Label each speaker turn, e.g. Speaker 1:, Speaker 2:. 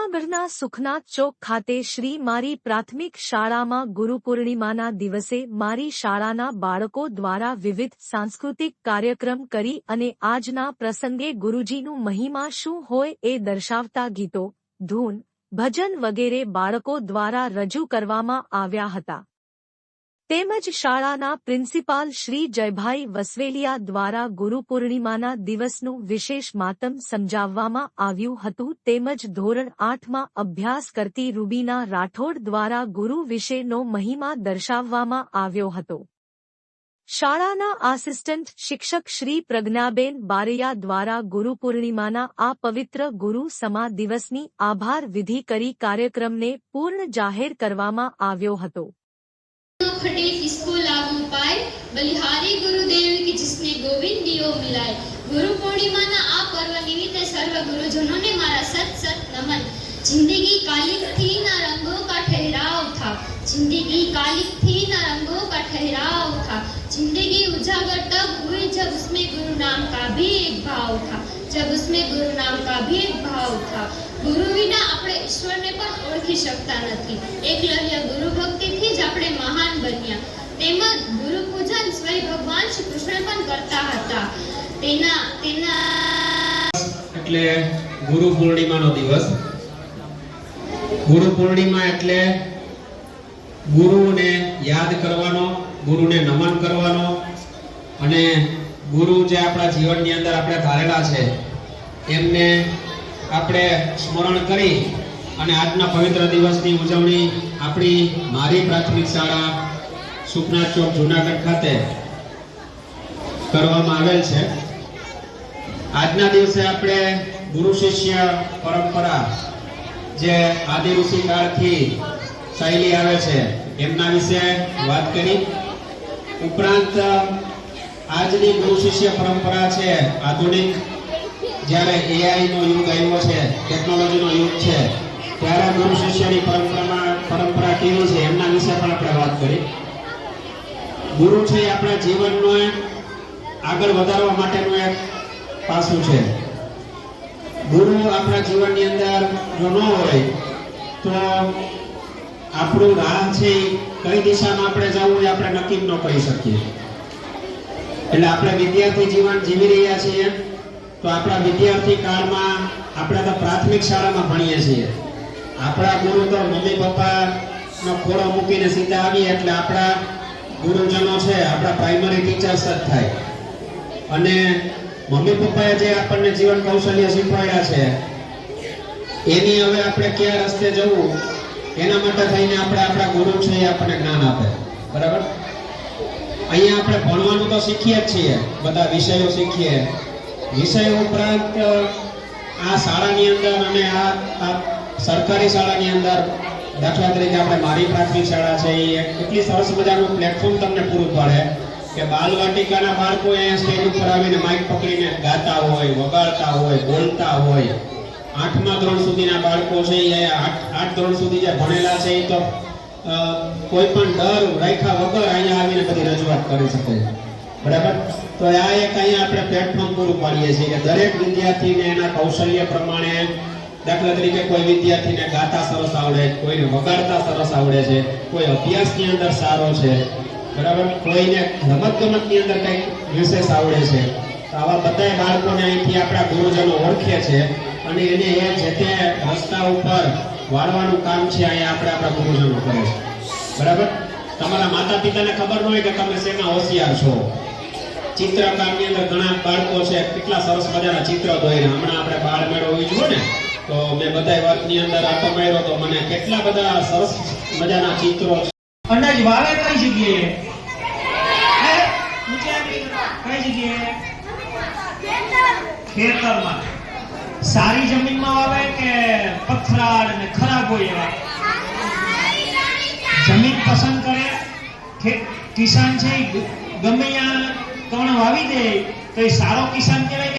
Speaker 1: જૂનાગઢના સુખનાથ ચોક ખાતે શ્રી મારી પ્રાથમિક શાળામાં ગુરુપૂર્ણિમાના દિવસે મારી શાળાના બાળકો દ્વારા વિવિધ સાંસ્કૃતિક કાર્યક્રમ કરી અને આજના પ્રસંગે ગુરુજીનું મહિમા શું હોય એ દર્શાવતા ગીતો, ધૂન, ભજન વગેરે બાળકો દ્વારા રજૂ કરવામાં આવ્યા હતા. તેમજ શાળાના પ્રિન્સિપાલ શ્રી જયભાઈ વસવેલિયા દ્વારા ગુરુપૂર્ણિમાના દિવસનું વિશેષ માતમ સમજાવવામાં આવ્યું હતું. તેમજ ધોરણ 8માં અભ્યાસ કરતી રૂબીના રાઠોડ દ્વારા ગુરુ વિશેનો મહિમા દર્શાવવામાં આવ્યો હતો. શાળાના આસિસ્ટન્ટ શિક્ષક શ્રી પ્રજ્ઞાબેન બારૈયા દ્વારા ગુરુપૂર્ણિમાના આ પવિત્ર ગુરુ સમા દિવસની આભાર વિધિ કરી કાર્યક્રમને પૂર્ણ જાહેર કરવામાં આવ્યો હતો.
Speaker 2: खटे किसको लागू पाए बलिहारी गुरुदेव की जिसने गोविंद दियो मिलाए. गुरु पूर्णिमा ना आ पर्व निमित्ते सर्व गुरुजनों ने मारा सत सत नमन. जिंदगी कालिक थी ना रंगों का ठहराव था. जिंदगी कालिक थी ना रंगों का ठहराव था. जिंदगी उजागर तब हुई जब उसमें गुरु नाम का भी एक भाव था. जब उसमें गुरु नाम का भी एक भाव था. गुरु विना આપણે ઈશ્વરને પણ ઓળખી શકતા નથી. એકલવ્ય ગુરુ ભક્તિથી જ આપણે મહાન બન્યા. તેમજ ગુરુ પૂજન સ્વયં ભગવાન શ્રી કૃષ્ણ પણ કરતા હતા. તેના
Speaker 3: એટલે ગુરુ પૂર્ણિમાનો દિવસ. ગુરુ પૂર્ણિમા એટલે ગુરુને યાદ કરવાનો, ગુરુને નમન કરવાનો અને ગુરુ જે આપણા જીવનની અંદર આપણે ધારેલા છે એમને આપણે સ્મરણ કરી અને આજના પવિત્ર દિવસની ઉજવણી આપણી મારી પ્રાથમિક શાળા સુખનાથ ચોક જૂનાગઢ ખાતે કરવામાં આવેલ છે. આજના દિવસે આપણે ગુરુ શિષ્ય પરંપરા જે આદિ ઋષિ કાળથી ચાલી આવે છે એમના વિશે વાત કરી. ઉપરાંત આજની ગુરુ શિષ્ય પરંપરા છે આધુનિક જ્યારે એઆઈ નો યુગ આવ્યો છે, ટેકનોલોજીનો યુગ છે, ત્યારે ગુરુ શિષ્યની પરંપરા કેવી છે એમના વિશે પણ આપણે વાત કરી. ગુરુ છે એ આપણા જીવનનો આગળ વધારવા માટેનું એક પાસું છે. ગુરુ આપણા જીવનની અંદર જો ન હોય તો આપણું રાહ છે કઈ દિશામાં આપણે જવું એ આપણે નક્કી ન કરી શકીએ. એટલે આપણે વિદ્યાર્થી જીવન જીવી રહ્યા છીએ તો આપણા વિદ્યાર્થી કાળમાં આપણે તો પ્રાથમિક શાળામાં ભણીએ છીએ. આપણા ગુરુ તો મમ્મી પપ્પાનો ખોળો મૂકીને સીધા આવીએ એટલે આપણા ગુરુજનો છે આપણા પ્રાઇમરી ટીચર્સ જ થાય. અને મમ્મી પપ્પાએ જે આપણને જીવન કૌશલ્ય શીખવાડ્યા છે એની હવે આપણે કયા રસ્તે જવું એના માટે થઈને આપણે આપણા ગુરુ છે એ આપણને જ્ઞાન આપે. બરાબર? અહીંયા આપણે ભણવાનું તો શીખીએ જ છીએ, બધા વિષયો શીખીએ. વિષય ઉપરાંત આ શાળાની અંદર અને આ સરકારી શાળાની અંદર દાખલા તરીકે આપણે મારી પ્રાથમિક શાળા છે એ એટલી સરસ મજાનું પ્લેટફોર્મ તમને પૂરું પાડે કે બાલવાટિકાના બાળકો અહીંયા સ્ટેજ ઉપર આવીને માઇક પકડીને ગાતા હોય, વગાડતા હોય, બોલતા હોય. 8મા ધોરણ સુધીના બાળકો છે એ 8 ધોરણ સુધી જે ભણેલા છે એ તો કોઈ પણ ડર રાખ્યા વગર અહીંયા આવીને બધી રજૂઆત કરી શકે છે. બરાબર? તો આ એક અહીંયા આપણે પ્લેટફોર્મ પૂરું પાડીએ છીએ કે દરેક વિદ્યાર્થીને એના કૌશલ્ય પ્રમાણે, દાખલા તરીકે કોઈ વિદ્યાર્થીને ગાતા સરસ આવડે, કોઈને વગાડતા સરસ આવડે છે, કોઈ અભ્યાસની અંદર સારો છે, બરાબર, કોઈને રમતગમતની અંદર કંઈક વિશેષ આવડે છે. તો આવા બધા બાળકોને અહીંથી આપણા ગુરુજનો ઓળખે છે અને એને એ જે તે રસ્તા ઉપર વાળવાનું કામ છે અહીંયા આપણે આપણા ગુરુજનો કરે છે. બરાબર? તમારા માતા પિતાને ખબર ન હોય કે તમે શેમાં હોશિયાર છો. ચિત્રકામની અંદર ઘણા બાળકો છે કેટલા સરસ મજાના ચિત્ર દોરીને, હમણાં આપણે બાળ મેળો ઉજવ્યો ને તો મેં બધા વર્ગની અંદર આટો માર્યો તો મને કેટલા બધા સરસ મજાના ચિત્રો.
Speaker 4: અનાજ વાવે કઈ જગ્યાએ? કઈ જગ્યાએ? ખેતરમાં. સારી જમીનમાં વાવે કે પથરાળ અને ખરાબ હોય એવા? જમીન પસંદ કરે. કિસાન છે ગમે ત્યાં કણ વાવી દે તો એ સારો કિસાન કહેવાય.